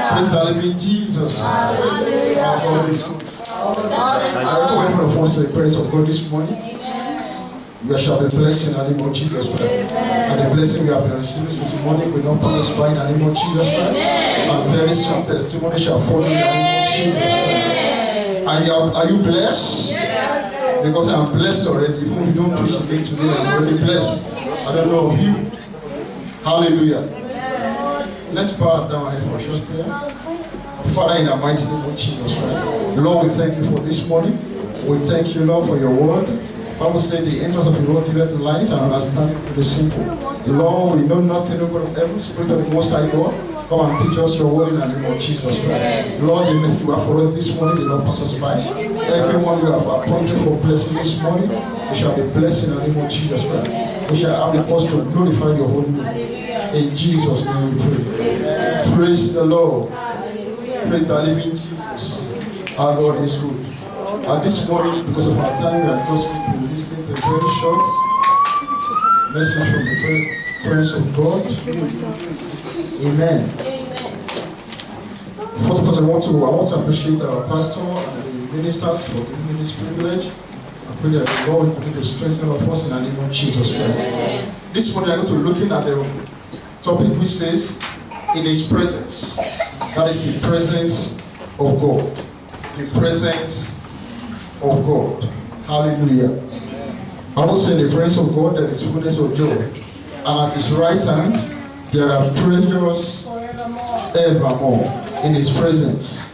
Praise the living Jesus. Hallelujah. Our God is good. I welcome every of us to the presence of God this morning. We shall be blessed in the name of Jesus Christ. And the blessing we have been receiving since morning will not pass us by in the name of Jesus Christ. And very strong testimony shall follow in the name of Jesus Christ. Are you blessed? Yes. Because I am blessed already. Even if you don't preach again today, I am already blessed. I don't know of you. Hallelujah. Let's bow down our head for a short prayer. Father, in the mighty name of Jesus Christ. Lord, we thank you for this morning. We thank you, Lord, for your word. The Bible said the entrance of your word giveth light and understanding to the simple. Lord, we know nothing, O God of heaven, Spirit of the Most High God. Come and teach us your word in the name of Jesus Christ. Lord, the message you have for us this morning will not pass us by. Everyone you have appointed for blessing this morning, we shall be blessed in the name of Jesus Christ. We shall have the cause to glorify your holy name. In Jesus' name we pray. Praise the Lord. Praise the living Jesus. Our God is good. This morning, because of our time, we are just going to listen to a very short message from the presence of God. Amen. First of all, I want to appreciate our pastor and the ministers for giving me this privilege. I pray that the Lord will continue to strengthen our us in the name of Jesus Christ. This morning, I'm going to look at the topic which says, in His presence. That is the presence of God. The presence of God. Hallelujah. I will say in the presence of God there is fullness of joy. And at His right hand there are pleasures evermore in His presence.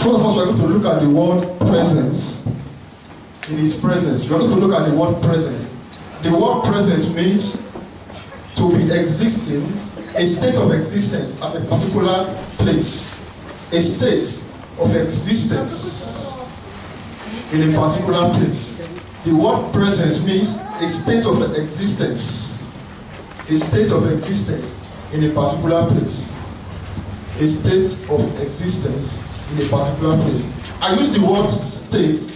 First of all, we're going to look at the word presence. In His presence. We're going to look at the word presence. The word presence means to be existing, a state of existence at a particular place. A state of existence in a particular place. The word presence means a state of existence. A state of existence in a particular place. A state of existence in a particular place. I use the word state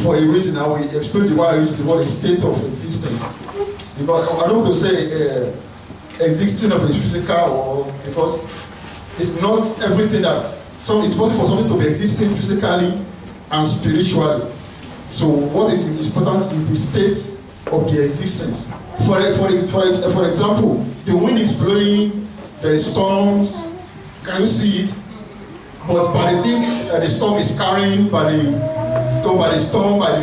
for a reason. I will explain the why I use the word state of existence. Because I don't want to say existing of a physical, or because it's not everything that it's possible for something to be existing physically and spiritually. So what is important is the state of the existence. For example, the wind is blowing, there is storms. Can you see it? But by the things the storm is carrying, by the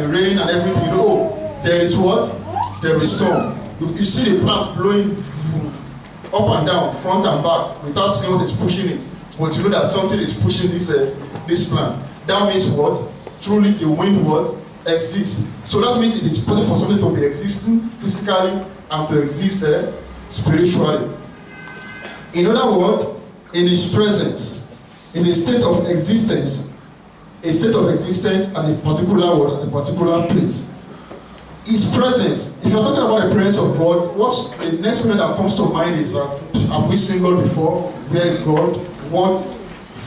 rain and everything, you know, there is what? There is storm. You see the plant blowing up and down, front and back, without seeing what is pushing it. But you know that something is pushing this plant. That means what? Truly the wind what? Exists. So that means it is possible for something to be existing physically and to exist spiritually. In other words, in His presence is a state of existence. A state of existence at a particular word, at a particular place. His presence. If you're talking about the presence of God, what's the next thing that comes to mind is have we seen God before? Where is God? What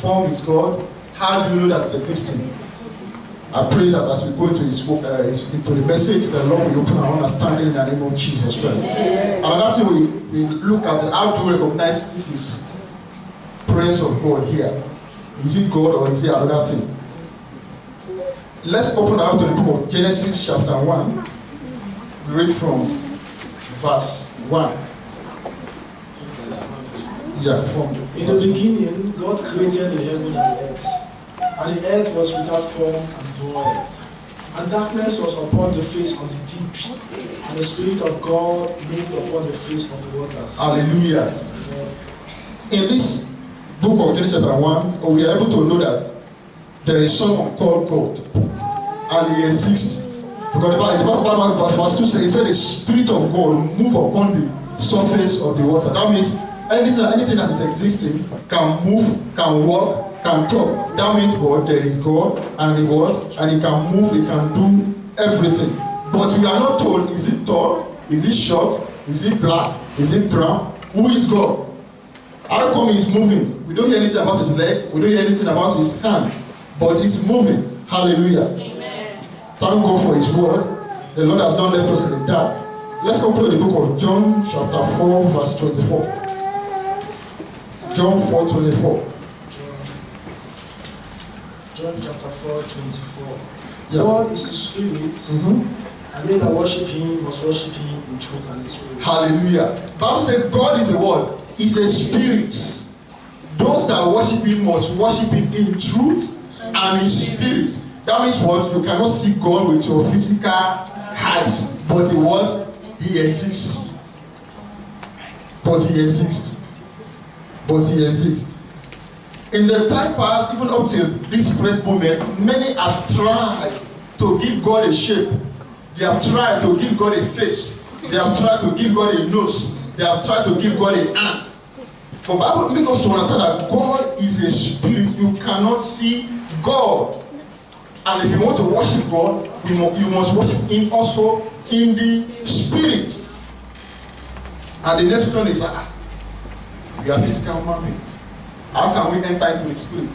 form is God? How do you know that it's existing? I pray that as we go into into the message, the Lord will open our understanding in the name of Jesus Christ. Another thing we look at is how do we recognize this is presence of God here? Is it God or is it another thing? Let's open up to the book of Genesis chapter 1. We read from verse 1. Yeah, in the beginning, God created the heaven and the earth. And the earth was without form and void. And darkness was upon the face of the deep. And the Spirit of God moved upon the face of the waters. Hallelujah. In this book of Genesis chapter 1, we are able to know that there is someone called God. And He exists. Because the Bible verse 2 says, it said the Spirit of God move upon the surface of the water. That means anything that is existing can move, can walk, can talk. That means what? There is God, and He what? And He can move, He can do everything. But we are not told, is it tall? Is it short? Is it black? Is it brown? Who is God? How come He's moving? We don't hear anything about His leg. We don't hear anything about His hand. But He's moving. Hallelujah. Amen. Thank God for His word. The Lord has not left us in the dark. Let's go to the book of John chapter 4 verse 24. John 4:24. John chapter 4:24. Yeah. God is a spirit, and they that worship him must worship him in truth and in spirit. Hallelujah. Bible says God is a what? He's a spirit. Those that worship him must worship him in truth and in spirit. That means what? You cannot see God with your physical eyes, but he what? He exists. But he exists. But he exists. In the time past, even up till this present moment, many have tried to give God a shape. They have tried to give God a face. They have tried to give God a nose. They have tried to give God a hand. But Bible makes us to understand that God is a spirit. You cannot see God. And if you want to worship God, you must worship him also in the spirit. And the next question is, we are physical human beings. How can we enter into the spirit?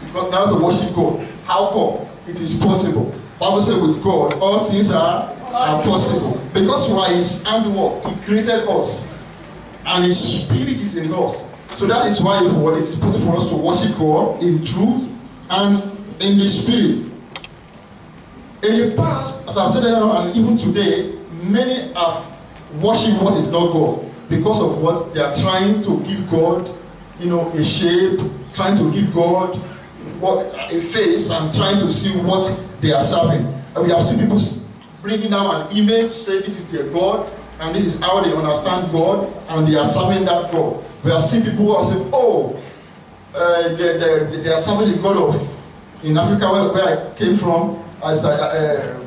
Because now to worship God. How come? It is possible. Bible says with God, all things are possible. Because we are his handwork. He created us. And his spirit is in us. So that is why it is possible for us to worship God in truth and in the spirit. In the past, as I've said earlier, and even today, many have worshipped what is not God because of what they are trying to give God, a shape, trying to give God a face, and trying to see what they are serving. And we have seen people bringing down an image, say this is their God, and this is how they understand God, and they are serving that God. We have seen people who are saying, they are serving the God of, in Africa where I came from,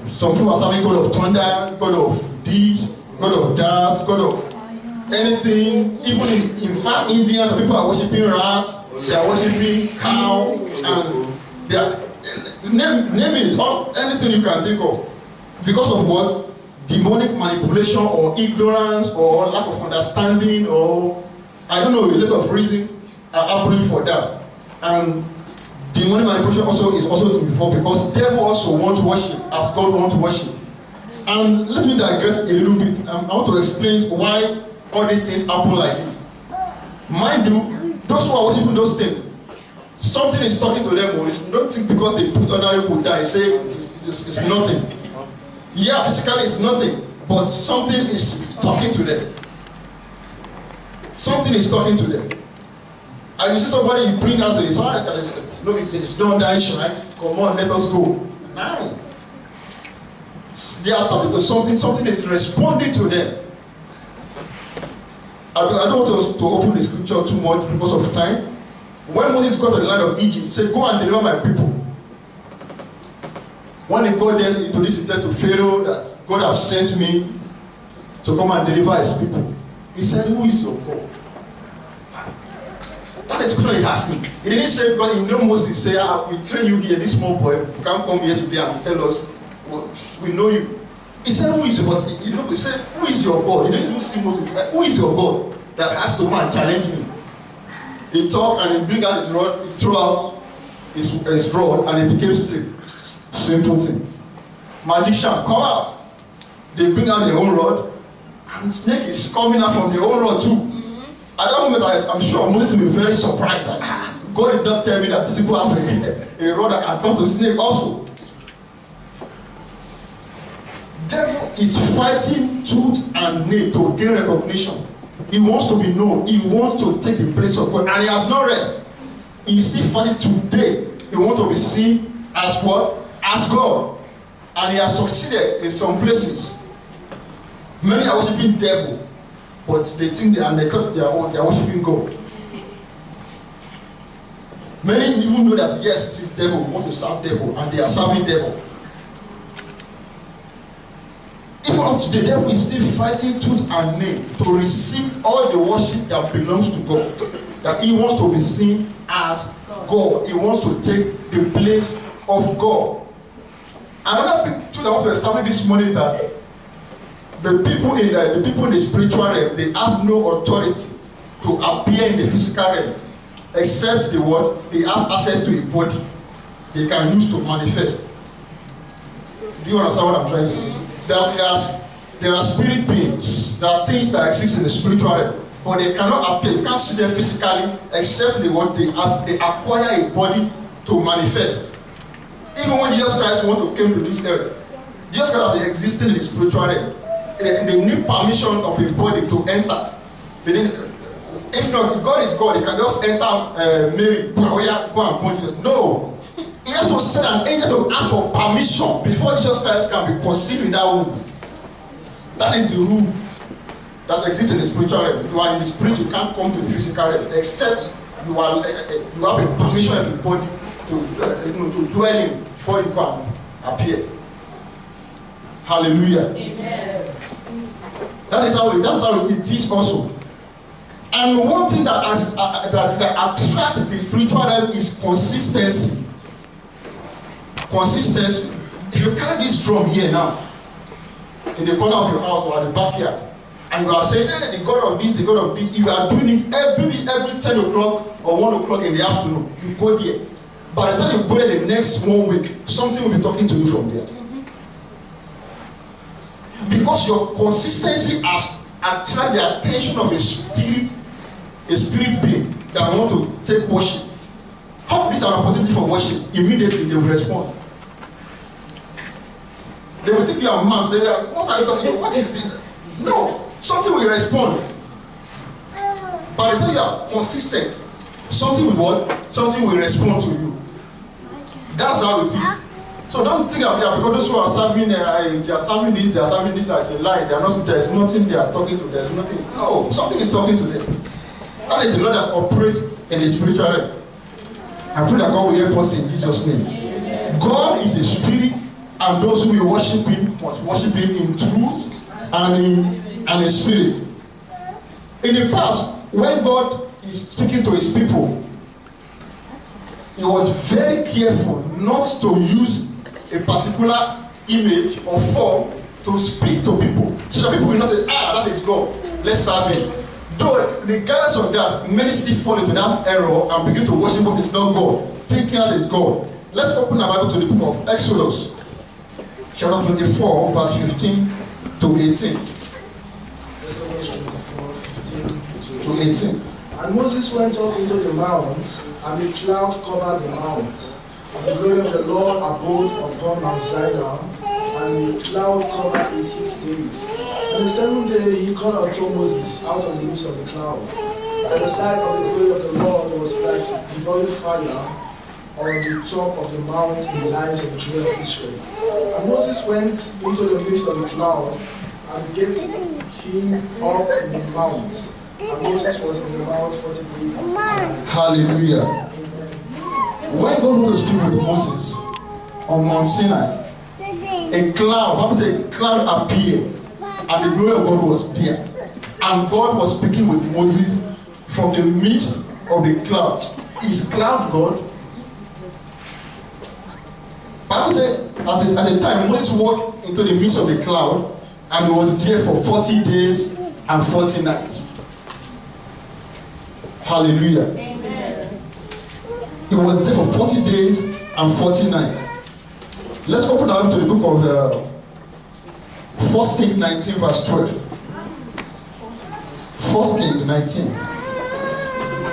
some people are serving God of thunder, God of this, God of that, God of anything. Even in far Indians, people are worshiping rats, they are worshiping cow, and they are, name it, anything you can think of. Because of what? Demonic manipulation or ignorance or lack of understanding, or I don't know, a lot of reasons are happening for that. And demonic manipulation is also involved because the devil also wants to worship as God wants to worship. And let me digress a little bit. I want to explain why all these things happen like this. Mind you, those who are worshiping those things, something is talking to them. Don't think because they put on a put there and say it's nothing. Yeah, physically it's nothing, but something is talking to them. Something is talking to them. And you see somebody, you bring out to his heart, look, it's not that right? Come on, let us go. No. They are talking to something is responding to them. I don't want to open the scripture too much because of time. When Moses got to the land of Egypt, he said, go and deliver my people. When he got there, he introduced himself to Pharaoh that God has sent me to come and deliver his people. He said, who is your God? That is the question he asked me. He didn't say, God, he knew Moses, say, we train you here, this small boy, you can't come here today and tell us, well, we know you. He said, who is your God? He said, who is your God? He didn't even see Moses. He said, who is your God that has to come and challenge me? He talked and he bring out his rod, he threw out his rod and it became straight. Simple thing. Magician, come out. They bring out their own rod and the snake is coming out from their own rod too. At that moment, I'm sure Moses will be very surprised that God did not tell me that this people have a rod that can turn to snake also. Devil is fighting tooth and nail to gain recognition. He wants to be known. He wants to take the place of God, and he has no rest. He is still fighting today. He wants to be seen as what? As God. And he has succeeded in some places. Many are worshiping devil, but they think they are worshiping God. Many even know that yes, this is devil, we want to serve devil, and they are serving devil. Even up to the devil is still fighting tooth and nail to receive all the worship that belongs to God. That he wants to be seen as God. He wants to take the place of God. Another thing too that I want to establish this morning is that the people in the spiritual realm, they have no authority to appear in the physical realm, except the what they have access to a body they can use to manifest. Do you understand what I'm trying to say? There are spirit beings. There are things that exist in the spiritual realm. but they cannot appear. You can't see them physically, except they acquire a body to manifest. Even when Jesus Christ wanted to come to this earth, Jesus Christ was existing in the spiritual realm. They need permission of a body to enter. If not, if God is God, he can just enter Mary, go and point Jesus. No. He had to send an angel to ask for permission before Jesus Christ can be conceived in that womb. That is the rule that exists in the spiritual realm. If you are in the spirit, you can't come to the physical realm except you have a permission of the body to dwell in before you can appear. Hallelujah. Amen. That is how it is also. And one thing that attracts the spiritual realm is consistency. Consistency. If you carry this drum here now, in the corner of your house or at the backyard, and you are saying, hey, the God of this, the God of this, if you are doing it every 10 o'clock or 1 o'clock in the afternoon, you go there. By the time you go there the next 1 week, something will be talking to you from there. Because your consistency has attracted the attention of a spirit being that want to take worship. How is an opportunity for worship? Immediately they will respond. They will take you a man and say, what are you talking about? What is this? No, something will respond. By the time you are consistent, something will what? Something will respond to you. That's how it is. So don't think that because those who are serving, they are serving this as a lie. They are not. There is nothing they are talking to. There is nothing. No, something is talking to them. That is the Lord that operates in the spiritual realm. I pray that God will help us in Jesus' name. Amen. God is a spirit, and those who will worship Him must worship Him in truth and in spirit. In the past, when God is speaking to His people, He was very careful not to use a particular image or form to speak to people, so that people will not say, that is God, let's serve Him. Though, regardless of that, many still fall into that error and begin to worship what is not God, thinking that is God. Let's open our Bible to the book of Exodus, chapter 24, verse 15 to 18. Exodus 24, 15 to 18. And Moses went up into the mount, and the cloud covered the mount. And the glory of the Lord abode upon Mount Sinai, and the cloud covered it 6 days. And the 7th day he called unto Moses out of the midst of the cloud. And the sight of the glory of the Lord was like devouring fire on the top of the mount in the eyes of the children of Israel. And Moses went into the midst of the cloud, and gave him up in the mount. And Moses was in the mount 40 days. Hallelujah. When God was speaking with Moses on Mount Sinai, a cloud, a cloud appeared, and the glory of God was there. And God was speaking with Moses from the midst of the cloud. Is cloud God? Bible said at the time Moses walked into the midst of the cloud, and he was there for 40 days and 40 nights. Hallelujah. Amen. He was there for 40 days and 40 nights. Let's open our to the book of 1 Kings 19 verse 12. 1 Kings 19.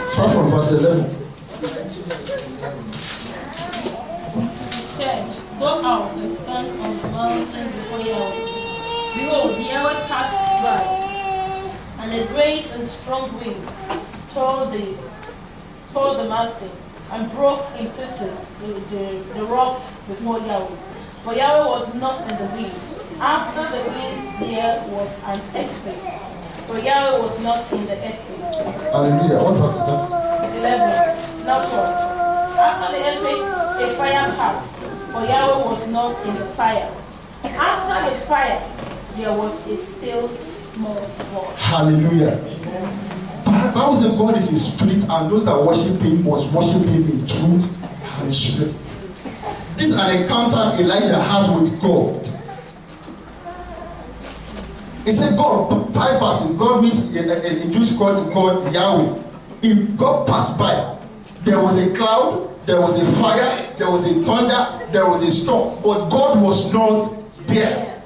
Start from verse 11. Said, go out and stand on the mountain before Yahweh. Behold, the Yahweh passed by, and a great and strong wind tore the mountain and broke in pieces the rocks before Yahweh. For Yahweh was not in the wind. After the wind there was an earthquake. For Yahweh was not in the earthquake. Hallelujah. What verse is that? 11. Now 12. After the earthquake, a fire passed. For Yahweh was not in the fire. After the fire, there was a still small voice. Hallelujah. Bible says God is a spirit, and those that worship Him must worship Him in truth and in spirit. This is an encounter Elijah had with God. He said God bypassing. God means in Jewish called Yahweh. If God passed by, there was a cloud, there was a fire, there was a thunder, there was a storm, but God was not there.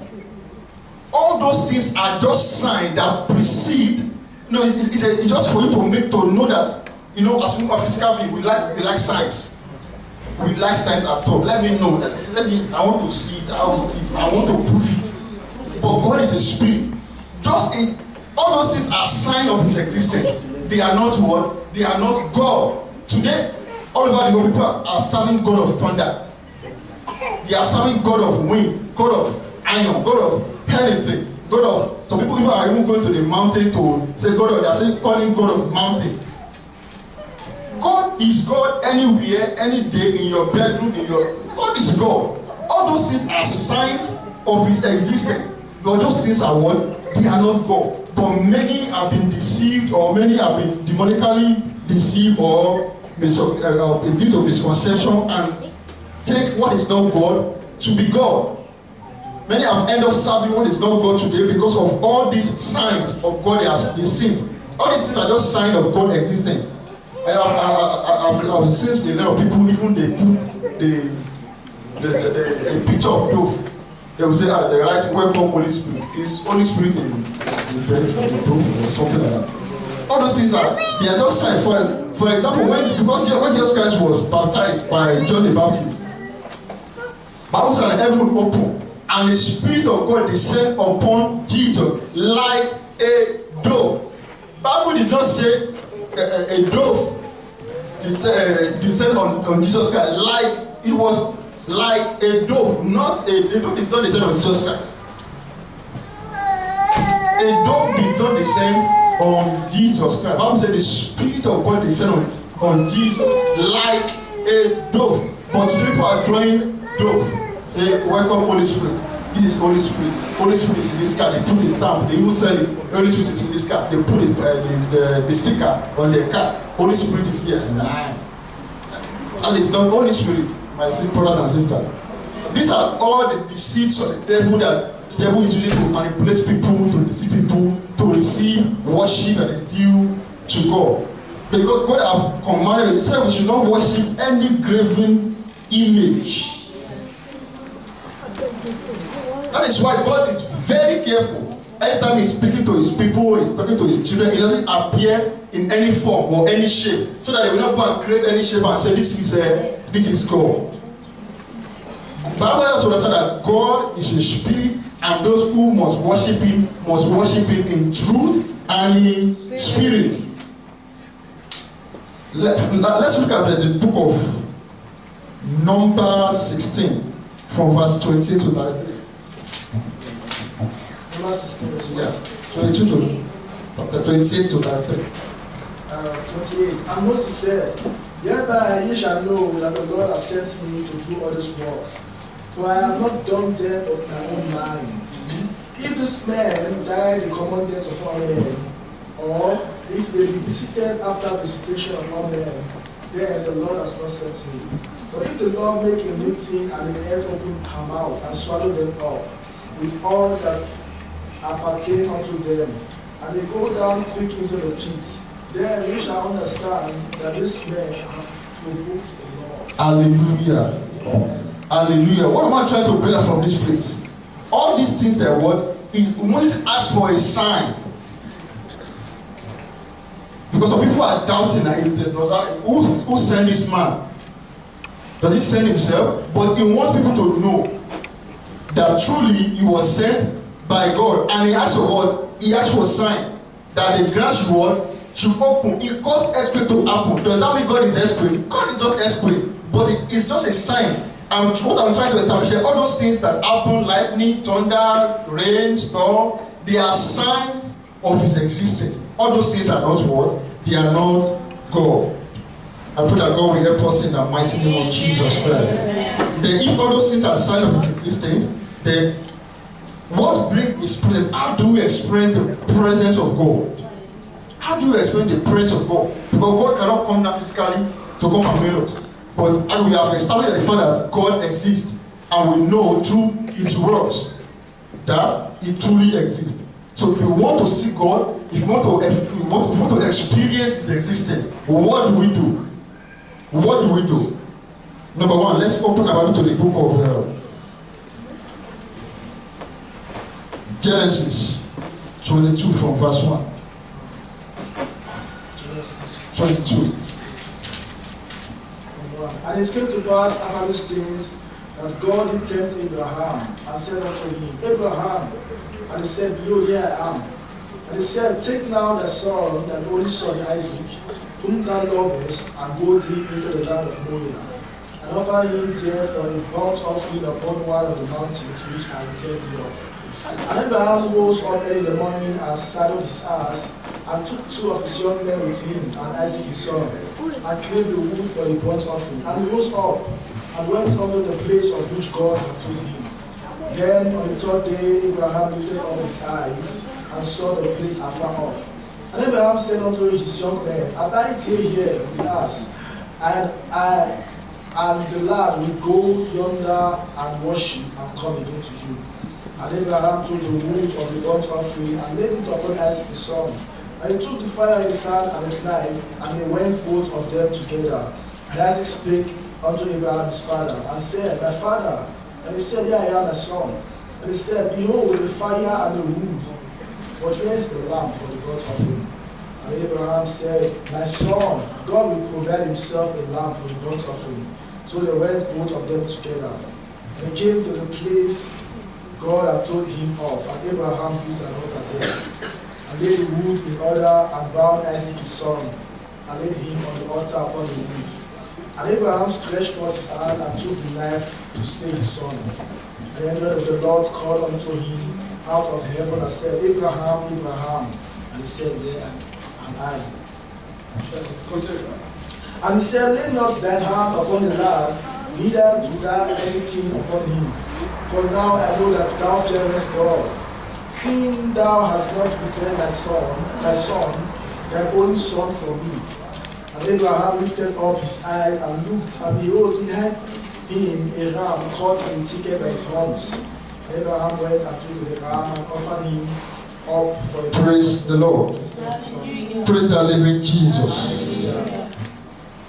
All those things are just signs that precede No, it's just for you to know that, you know, as a physical being, we like science. We like science at all. Let me know. I want to see it, how it is. I want to prove it. But God is a spirit. All those things are signs of his existence. They are not what? They are not God. Today, all over the world, people are serving God of thunder. They are serving God of wind, God of iron, God of anything, God of. Some people are even going to the mountain to say God of. They are saying calling God of mountain. God is God anywhere, any day, in your bedroom, God is God. All those things are signs of his existence. But those things are what? They are not God. But many have been deceived, or many have been demonically deceived, or due to misconception, and take what is not God to be God. Many have ended up serving what is not God today because of all these signs of God they seen. All these things are just signs of God's existence. I've seen a lot of people, even they put the picture of dove. They will say, they write, welcome Holy Spirit. Is Holy Spirit in the dove or something like that? All those things they are just signs. For example, when Jesus Christ was baptized by John the Baptist, Bible said heaven opened, and the Spirit of God descended upon Jesus like a dove. Bible did not say a dove descend on Jesus Christ. Like it was like a dove, not a dove is not descend on Jesus Christ. A dove did not descend on Jesus Christ. Bible said the Spirit of God descend on Jesus like a dove. But people are drawing dove. Say, welcome Holy Spirit. This is Holy Spirit. Holy Spirit is in this car. They put a stamp. They even sell it. Holy Spirit is in this car. They put the sticker on their car. Holy Spirit is here. And it's not Holy Spirit, my brothers and sisters. These are all the deceits of the devil that the devil is using to manipulate people, to deceive people, to receive worship that is due to God. Because God has commanded, he said we should not worship any graven image. That is why God is very careful. Anytime he's speaking to his people, he's talking to his children, he doesn't appear in any form or any shape, so that they will not go and create any shape and say this is God. The Bible also understand that God is a spirit, and those who must worship him in truth and in spirit. Let's look at the book of Numbers 16 from verse 28 to 33. Numbers 16 verse 22 to 28 to 33. 28. And Moses said, hereby ye shall know that the Lord has sent me to do all these works, for I have not done them of my own mind. If this man die the common death of all men, or if they be visited after visitation of all men, then the Lord has not sent me. But if the Lord make a new thing, and the earth open her mouth and swallow them up, with all that appertain unto them, and they go down quick into the pit, then we shall understand that this man hath provoked the Lord. Hallelujah. Hallelujah. What am I trying to bring out from this place? All these things that Moses asked for a sign. Because some people are doubting that who sent this man? Does he send himself? But he wants people to know that truly he was sent by God. And he asked for what? He asked for a sign that the grass should open. It caused earthquake to happen. Does that mean God is earthquake? God is not earthquake, but it's just a sign. And what I'm trying to establish here, all those things that happen, lightning, thunder, rain, storm, they are signs of his existence. All those things are not what? They are not God. I pray that God will help us in the mighty name of Jesus Christ. Then if all those things are signs of his existence, then what brings his presence? How do we experience the presence of God? How do you experience the presence of God? Because God cannot come down physically to come and meet us. But we have established the fact that God exists, and we know through his works that he truly exists. So if you want to see God, if you want to experience his existence, what do we do? What do we do? Number one, let's open our Bible to the book of Genesis 22 from verse 1. 22. And it came to pass after these things that God did tempt Abraham and said unto him, Abraham, and he said, Behold, here I am. And he said, Take now thy son, thy only son Isaac, whom thou lovest, and go thee into the land of Moriah, and offer him there for a burnt offering upon one of the mountains which I will tell thee of. And Abraham rose up early in the morning and saddled his ass, and took 2 of his young men with him, and Isaac his son, and cleaved the wood for a burnt offering. And he rose up and went unto the place of which God had told him. Then on the 3rd day Abraham lifted up his eyes and saw the place afar off. And Abraham said unto his young men, Abide here with the ass, and the lad will go yonder and worship and come again to you. And Abraham took the wood of the burnt offering and laid it upon Isaac his son. And he took the fire in his hand and a knife, and they went both of them together. And Isaac spake unto Abraham his father, and said, My father. And he said, Here I am, my son. And he said, Behold, the fire and the wood, but where is the lamb for the burnt offering? And Abraham said, My son, God will provide himself a lamb for the burnt offering. So they went both of them together. And they came to the place God had told him of, and Abraham built an altar there, and laid the wood in order, and bound Isaac his son, and laid him on the altar upon the wood. And Abraham stretched forth his hand and took the knife to slay his son. And the angel of the Lord called unto him out of heaven and said, Abraham, Abraham. And he said, There am I. And he said, Lay not thine hand upon the lad, neither do thou anything upon him. For now I know that thou fearest God, seeing thou hast not returned thy son, thy only son from me. And Abraham lifted up his eyes and looked, and behold, behind him a ram caught in the thicket by his horns. And Abraham went and took the ram and offered him up for a Praise the Lord. Praise the living Jesus.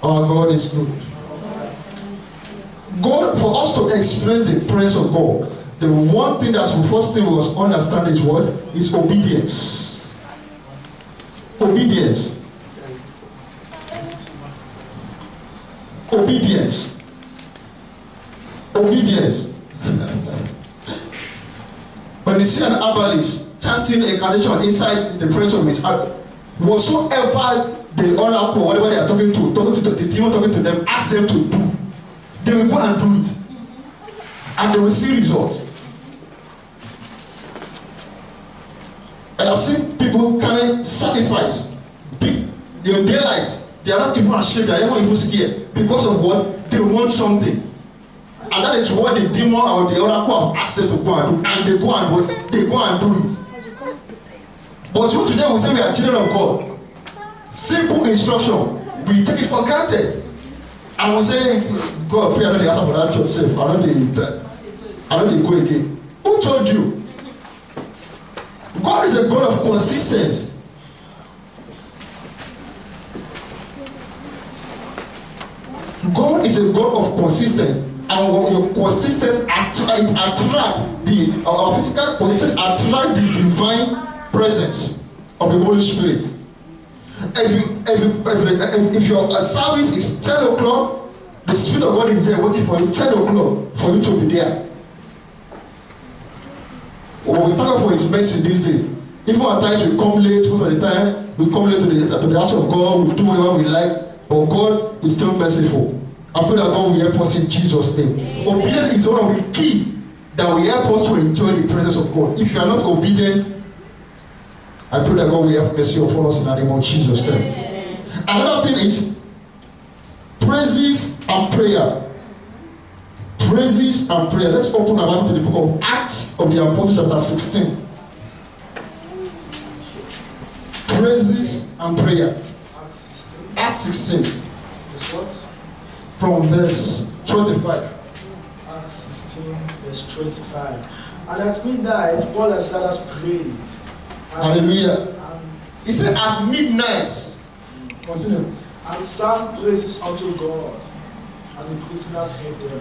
Our God is good. God, for us to experience the presence of God, the one thing that the first thing we must understand is what? Is obedience. Obedience. Obedience. Obedience. When you see an herbalist chanting a condition inside the presence of his heart, whatsoever the oracle, whatever they are talking to the demon talking to them, ask them to do, they will go and do it, and they will see results. I have seen people carry sacrifice, big in daylight. They are not even ashamed. They are not even scared because of what they want something, and that is what the demon or the oracle have asked them to go and do, and they go and what they go and do it. But you today will say we are children of God. Simple instruction, we take it for granted. And we say, God, pray, I know the answer for that church safe. I know they go again. Who told you? God is a God of consistency. God is a God of consistency. And when your consistency attract our physical consistency attract the divine presence of the Holy Spirit. If your service is 10 o'clock, the Spirit of God is there waiting for you 10 o'clock for you to be there. Well, we thank God for His mercy these days. Even at times we come late, most of the time we come late to the house of God, we do whatever we like, but God is still merciful. I pray that God will help us in Jesus' name. Obedience is one of the key that will help us to enjoy the presence of God. If you are not obedient, I pray that God will have mercy upon us in the name of Jesus Christ. Another thing is praises and prayer. Praises and prayer. Let's open our Bible to the book of Acts of the Apostles, chapter 16. Praises and prayer. Acts 16. Verse what? From verse 25. Acts 16, verse 25. And at midnight, Paul and Silas prayed. Hallelujah. He said at midnight. Continue. And sang praises unto God, and the prisoners heard them.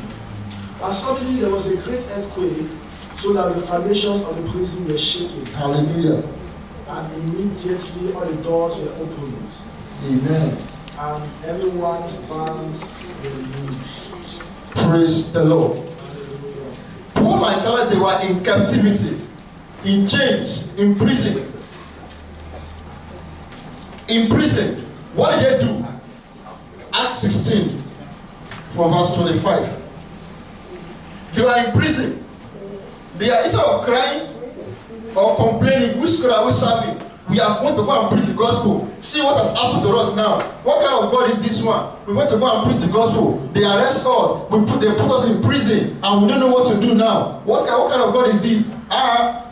And suddenly there was a great earthquake, so that the foundations of the prison were shaken. Hallelujah. And immediately all the doors were opened. Amen. and everyone's bands were loosed. Praise the Lord. Paul and Silas, they were in captivity, in chains, in prison. In prison. What did they do? Acts 16, from verse 25. They were in prison. They are, instead of crying or complaining, which God are we serving? We have want to go and preach the gospel. See what has happened to us now. What kind of God is this one? We want to go and preach the gospel. They arrest us. They put us in prison, and we don't know what to do now. What kind of God is this?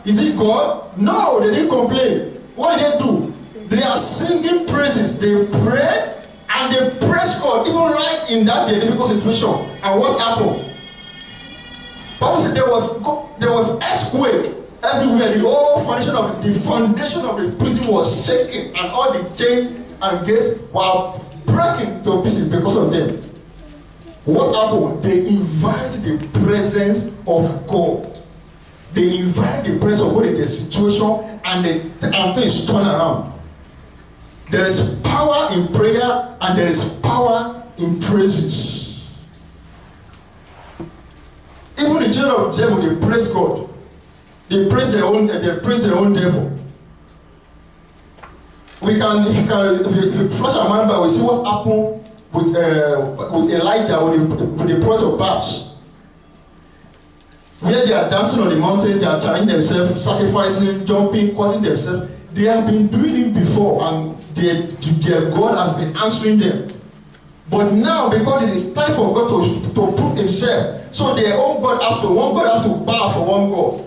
Is it God? No, they didn't complain. What did they do? They are singing praises. They pray and they praise God, even right in that difficult situation. And what happened? Bible said there was earthquake everywhere. The whole foundation of the prison was shaking, and all the chains and gates were breaking to pieces because of them. What happened? They invite the presence of God. They invite the presence of God in the situation, and things turn around. There is power in prayer, and there is power in praises. Even the children of the devil, they praise God. They praise their own devil. If you flush our mind back, we see what happened with Elijah with the prophet of Baal. Where they are dancing on the mountains, they are tying themselves, sacrificing, jumping, cutting themselves. They have been doing it before, and their God has been answering them. But now, because it is time for God to prove himself, so their own God have to bow for one God.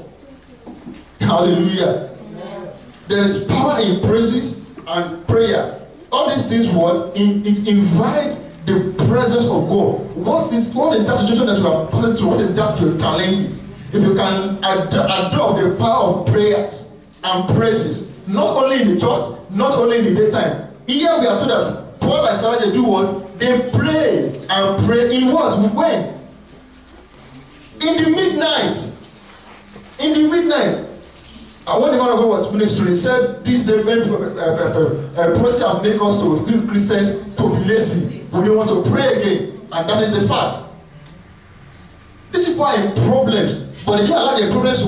Hallelujah. Amen. There is power in praises and prayer. All these things, it invites the presence of God. What is that situation that you are passing through? What is that your challenges? If you can adopt the power of prayers and praises, not only in the church, not only in the daytime. Here we are told that Paul and Silas, they do what? They praise and pray in what? When? In the midnight. In the midnight. And when the man of God was ministering, he said, this day, prophecy have made us to be Christians to be lazy. We don't want to pray again. And that is the fact. These people are in problems. But they didn't allow their problems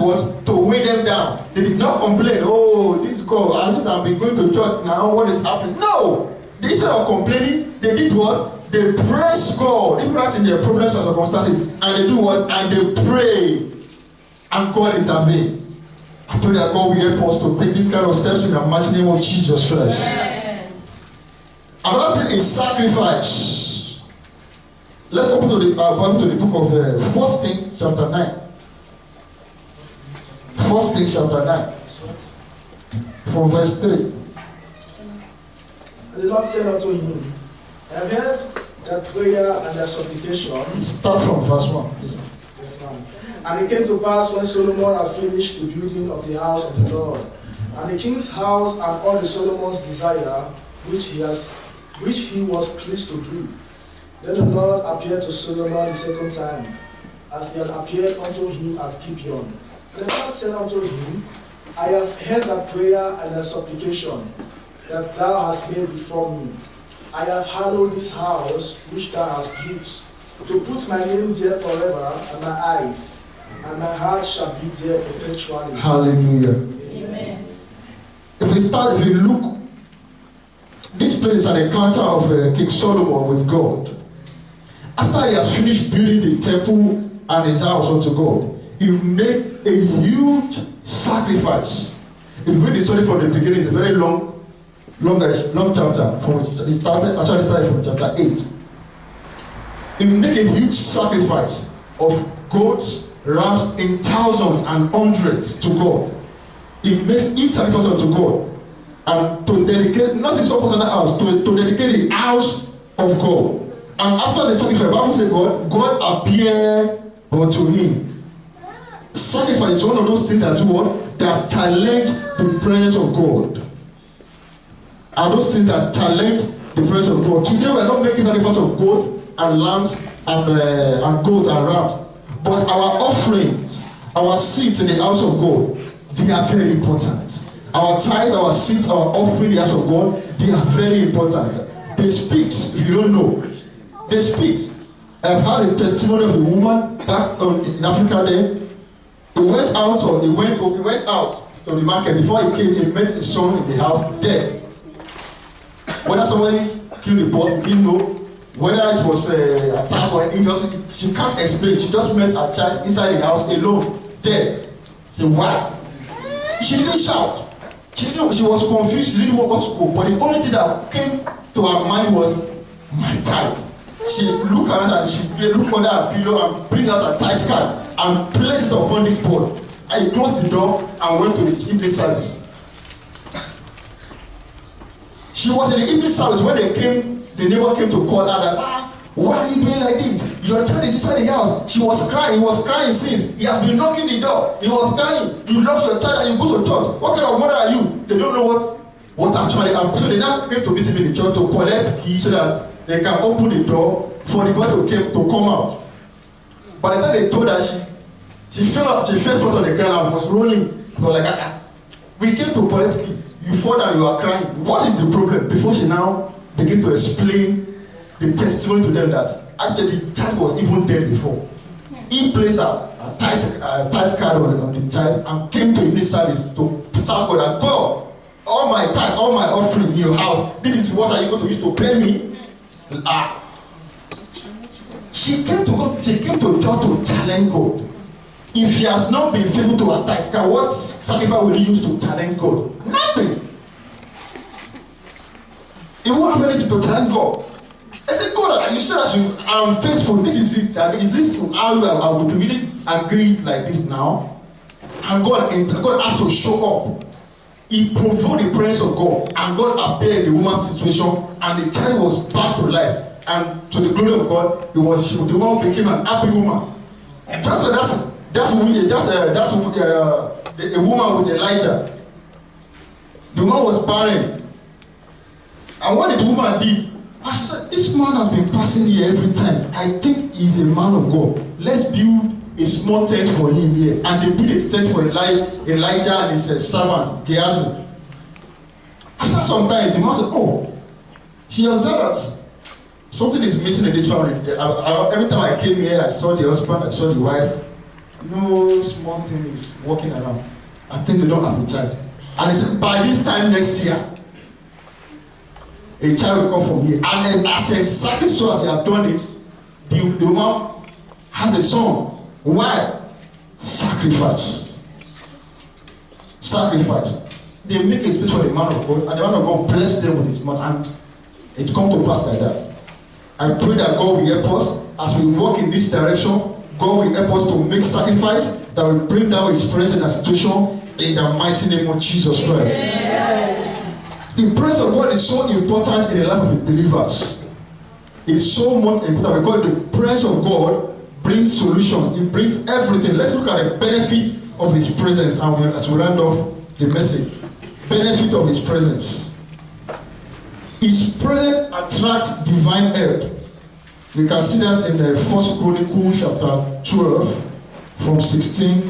to weigh them down. They did not complain, oh, this God, at least I'll be going to church now, what is happening? No! Instead of complaining, they did what? They praise God, even right in their problems and circumstances. And they do what? And they pray. And God intervene. I pray that God will help us to take these kind of steps in the mighty name of Jesus Christ. Amen. Another thing is sacrifice. Let's open to the Bible to the book of 1 Kings chapter 9. 1 Kings chapter 9. From verse 3. And the Lord said unto him, I have heard their prayer and their supplication. Start from verse 1, please. Verse 1. And it came to pass when Solomon had finished the building of the house of the Lord, and the king's house and all the Solomon's desire, which he was pleased to do. Then the Lord appeared to Solomon the second time, as he had appeared unto him at Gibeon. And the Lord said unto him, I have heard thy prayer and thy supplication that thou hast made before me. I have hallowed this house which thou hast built, to put my name there forever, and my eyes and my heart shall be there perpetually. Hallelujah. Amen. If you look, this place is an encounter of King Solomon with God. After he has finished building the temple and his house unto God, he made a huge sacrifice. If you read the story from the beginning, it's a very long chapter. From which he started from chapter 8. He made a huge sacrifice of goats, rams in thousands and hundreds to God. He makes each sacrifice unto God, and to dedicate not his own personal house, to dedicate the house of God. And after the sacrifice, the Bible says God appeared unto him. Sacrifice is one of those things that do what? That challenge the presence of God. And those things that challenge the presence of God. Today we are not making sacrifice of goats and lambs and goats and rams. But our offerings, our seeds in the house of God, they are very important. Our tithes, our seeds, our offering in the house of God, they are very important. they speak, if you don't know. They speak. I've had a testimony of a woman back in Africa then. He went out to the market. Before he came, he met his son in the house, dead. Whether somebody killed the boy, he didn't know. Whether it was a attack or anything, she can't explain. She just met her child inside the house alone, dead. Say, what? She didn't shout. She was confused. She didn't know what to go. But the only thing that came to her mind was my tithe. She looked around and she looked under her pillow and bring out her tithe card and placed it upon this board. And he closed the door and went to the evening service. She was in the evening service when the neighbor came to call her that, why are you doing like this? Your child is inside the house. She was crying. He was crying since. He has been knocking the door. He was crying. You lock your child and you go to church. What kind of mother are you? They don't know what actually happened. So they now came to visit me in the church to collect keys so that they can open the door for the boy to come out. By the time they told her, she fell flat on the ground and was rolling. She was like, we came to collect key. You fall down, you are crying. What is the problem? Before she now began to explain the testimony to them that actually the child was even dead before. He placed a tithe card on the child and came to evening service to serve God and God, all my tithe, all my offering in your house, this is what are you going to use to pay me? She came to church to challenge God. If she has not been faithful to her tithe, what sacrifice will he use to challenge God? Nothing. He won't have anything to challenge God. I said, God, you said that I'm faithful. This is it. That is this how I would really agree like this now? And God has to show up. He provoked the presence of God, and God appeared in the woman's situation, and the child was back to life. And to the glory of God, the woman became an happy woman. Just like a woman with Elijah. The woman was barren. And what did the woman do? And she said, this man has been passing here every time. I think he's a man of God. Let's build a small tent for him here. And they built a tent for Elijah and his servant, Gehazi. After some time, the man said, oh, she observed that something is missing in this family. Every time I came here, I saw the husband, I saw the wife. No small thing is walking around. I think they don't have a child. And he said, by this time next year, a child will come from here. And as exactly so as he had done it, the woman has a son. Why? Sacrifice. Sacrifice. They make a space for the man of God, and the man of God bless them with his man, and it comes to pass like that. I pray that God will help us as we walk in this direction. God will help us to make sacrifice that will bring down his presence in a situation in the mighty name of Jesus Christ. The presence of God is so important in the life of the believers. It's so much important because the presence of God brings solutions. It brings everything. Let's look at the benefit of his presence as we round off the message. Benefit of his presence. His presence attracts divine help. We can see that in the 1 Chronicles chapter 12 from 16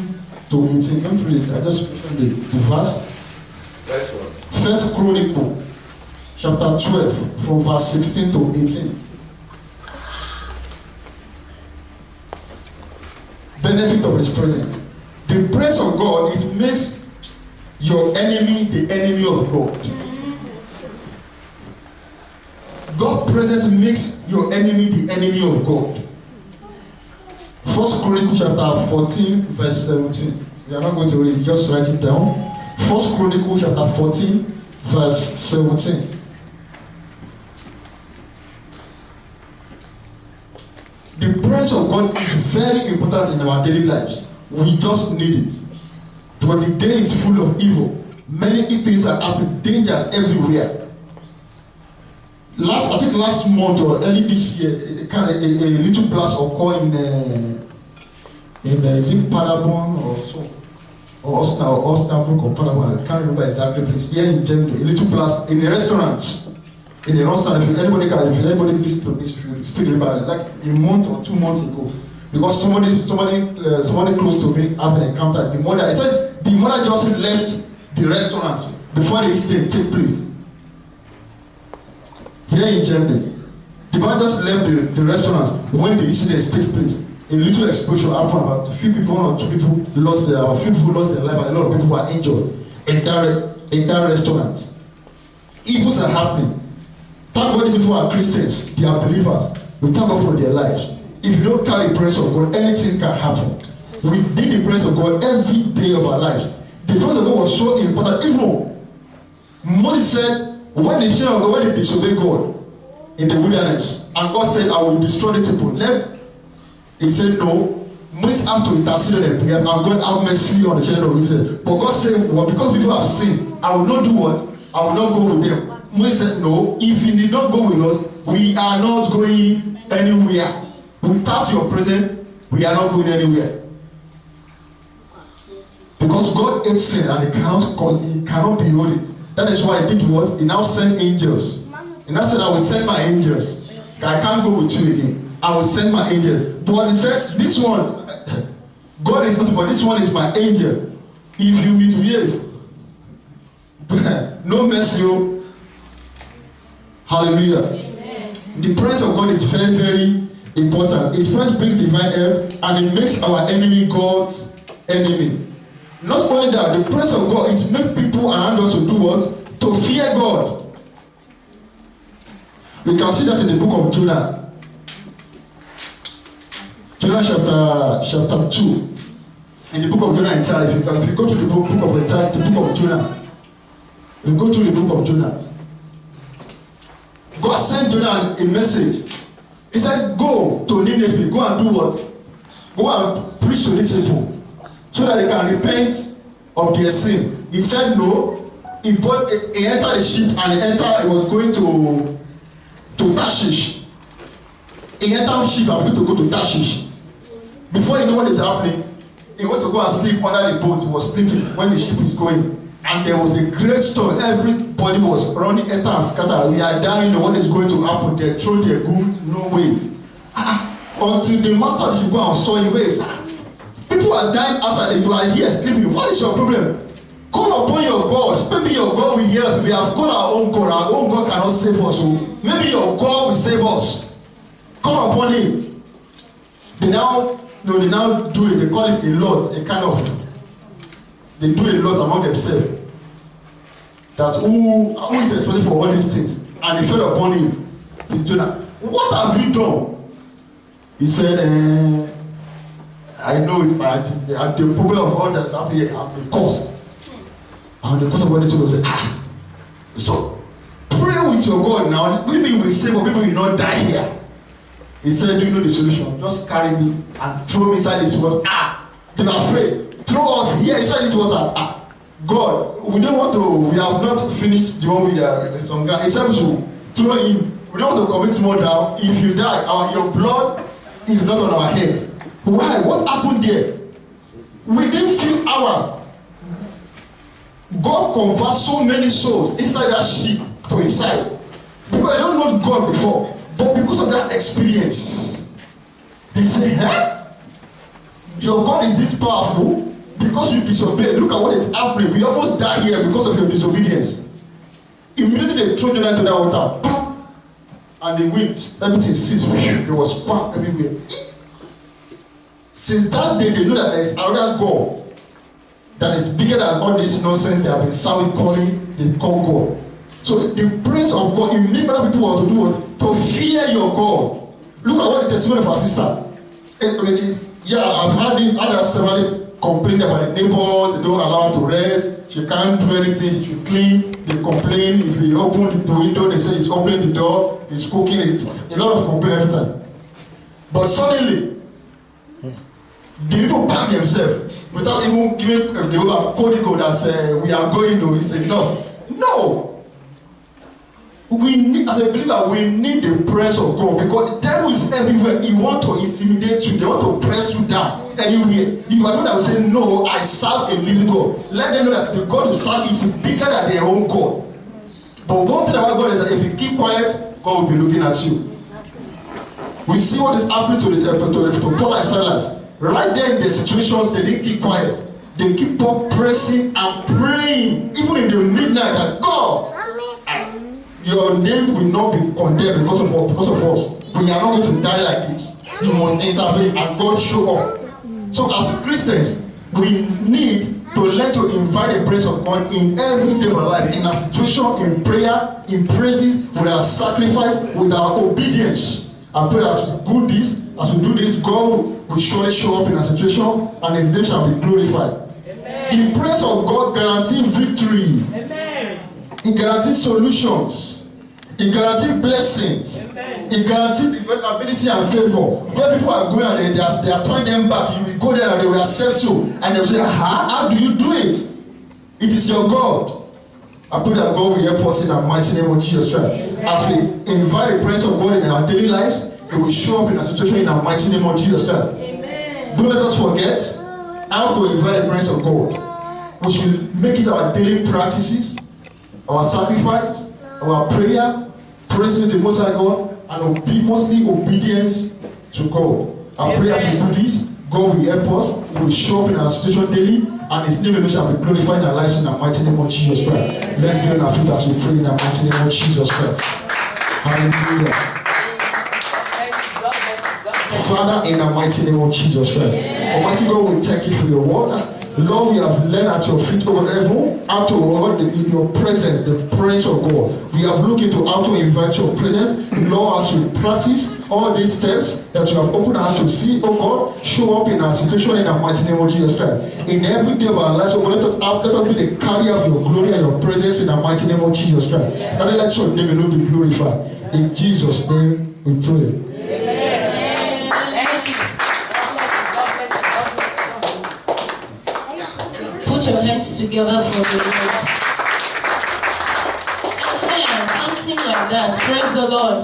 to 18. Let me read it. I just opened the verse. 1 Chronicles chapter 12 from verse 16 to 18. Benefit of his presence. The presence of God makes your enemy the enemy of God. God's presence makes your enemy the enemy of God. 1 Chronicles chapter 14 verse 17. We are not going to read it, just write it down. 1 Chronicles chapter 14 verse 17. The presence of God is very important in our daily lives. We just need it. But the day is full of evil. Many things are happening, dangers everywhere. I think last month or early this year, a little blast occurred in is it Paderborn or so, or Osnabrück or Paderborn. I can't remember exactly. It's here in Germany. A little blast in a restaurant. In a restaurant, if anybody listens to this, still remember, like a month or 2 months ago, because somebody close to me had an encounter. The mother, I said, the mother just left the restaurant before the incident take place. here in Germany. The man just left the restaurant when the incident took place. A little explosion happened. About a few people, 1 or 2 people lost their life, and a lot of people were injured in that restaurant. Evils are happening. Thank God these people are Christians, they are believers. We thank God for their lives. If you don't carry the presence of God, anything can happen. We need the presence of God every day of our lives. The presence of God was so important. Even Moses said, when the children of God, when they disobey God in the wilderness, and God said, I will destroy these people. He said, no, Moses have to intercede on them, and God have mercy on the children of Israel. But God said, well, because people have sinned, I will not do what? I will not go with them. Moses said, no, if you did not go with us, we are not going anywhere. Without your presence, we are not going anywhere. Because God hates sin and he cannot behold it. That is why he did what? He now sent angels. He now said, I will send my angels. I can't go with you again. I will send my angel. But he said, this one, God is possible, but this one is my angel. If you misbehave, no mercy. Hallelujah. Amen. The presence of God is very, very important. His presence brings divine help, and it makes our enemy God's enemy. Not only that, the presence of God is make people around us to do what? To fear God. We can see that in the book of Jonah. Jonah chapter 2. In the book of Jonah entirely, if you go to the book of Jonah, you go to the book of Jonah. God sent Jonah a message. He said, go to Nineveh, go and do what? Go and preach to these people so that they can repent of their sin. He said no. He entered the ship and he was going to Tarshish. He entered the ship and went to go to Tarshish. Before you know what is happening, he went to go and sleep under the boat. He was sleeping when the ship is going. And there was a great storm. Everybody was running, enter and scatter. We are dying. What is going to happen? They throw their goods. No way. Until the master of the ship go and saw him. People are dying outside. You are here sleeping. What is your problem? Call upon your God. Maybe your God will hear us. We have called our own God. Our own God cannot save us. So maybe your God will save us. Call upon him. They now do it. They call it a lot. A kind of. They do a lot among themselves. That who is responsible for all these things? And they fell upon him. It's Jonah. What have you done? He said, I know it's bad. The problem of all that is happening here, I'm the cause. And the cause of all this will say, so pray with your God now. Maybe you will save, but people will not die here. He said, do you know the solution? Just carry me and throw me inside this water. They are afraid. Throw us here inside this water. God, we don't want to, we have not finished the one we are in some ground. He said we should throw him. We don't want to commit more down. If you die, your blood is not on our head. Why? What happened there? Within few hours, God converted so many souls inside that ship to his side. Because they don't know God before. But because of that experience, they say, your God is this powerful because you disobeyed. Look at what is happening. We almost die here because of your disobedience. Immediately they throw Jonah into that water. And the wind, everything ceased. There was quack everywhere. Since that day, they know that there is another God that is bigger than all this nonsense they have been sounding calling, they call God. So the praise of God, it makes other people want to do what? To fear your God. Look at what the testimony of our sister. I've had others several complain about the neighbors, they don't allow her to rest, she can't do anything, she clean, they complain, if you open the window, they say he's opening the door, he's cooking, a lot of complaint every time. But suddenly, the people back themselves without even giving the code that say we are going to, he said no. We need, as a believer, we need the presence of God because the devil is everywhere. He wants to intimidate you. They want to press you down anywhere. You are not that will say, no, I serve a living God. Let them know that the God you serve is bigger than their own God. But one thing about God is that if you keep quiet, God will be looking at you. We see what is happening to Paul and Silas. Right there in the situations, they didn't keep quiet. They keep on pressing and praying, even in the midnight, that God, your name will not be condemned because of us. We are not going to die like this. You must intervene and God show up. So as Christians, we need to learn to invite the presence of God in every day of our life, in our situation, in prayer, in praises, with our sacrifice, with our obedience. I pray as we do this, God will surely show up in our situation and His name shall be glorified. Amen. The presence of God guarantees victory. Amen. It guarantees solutions. It guarantees blessings. Amen. It guarantees developability and favor. Where people are going and they are turning them back, you will go there and they will accept you. And they will say, how do you do it? It is your God. I pray that God will help us in the mighty name of Jesus Christ. As we invite the presence of God in our daily lives, it will show up in a situation in the mighty name of Jesus Christ. Amen. Don't let us forget how to invite the presence of God. We should make it our daily practices, our sacrifice, our prayer, praising the Most High God, and mostly obedience to God. I pray as we do this, God will help us. He will show up in our situation daily, and His name alone shall be glorified in our lives in the mighty name of Jesus Christ. Let's be on our feet as we pray in the mighty name of Jesus Christ. Hallelujah. Father, in the mighty name of Jesus Christ. Almighty God, we thank you for your word. Lord, we have learned at your feet over heaven how to walk in your presence, the presence of God. We have looked into how to invite your presence. Lord, as we practice all these steps that you have opened us to see, oh God, show up in our situation in the mighty name of Jesus Christ. In every day of our lives, oh God, let us be the carrier of your glory and your presence in the mighty name of Jesus Christ. And let your name alone be glorified. In Jesus' name we pray. Put your hands together for the Lord. Something like that. Praise the Lord.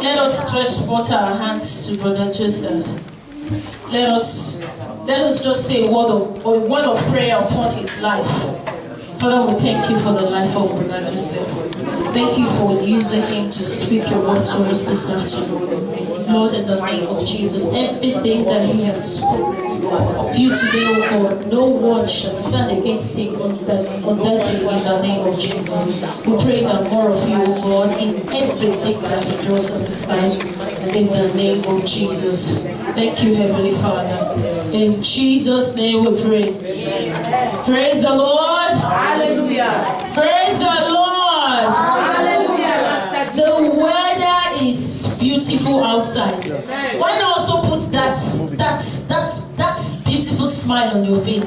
Let us stretch forth our hands to Brother Joseph. Let us just say a word of prayer upon his life. Father, we thank you for the life of Brother Joseph. Thank you for using him to speak your word to us this afternoon. Lord, in the name of Jesus, everything that he has spoken of you today, oh God, no one shall stand against him on that day in the name of Jesus. We pray that more of you, oh God, in everything that he does in his life, in the name of Jesus. Thank you, Heavenly Father. In Jesus' name we pray. Amen. Praise the Lord. Hallelujah. Praise the Lord. Hallelujah. The weather is beautiful outside. Why not also put that beautiful smile on your face?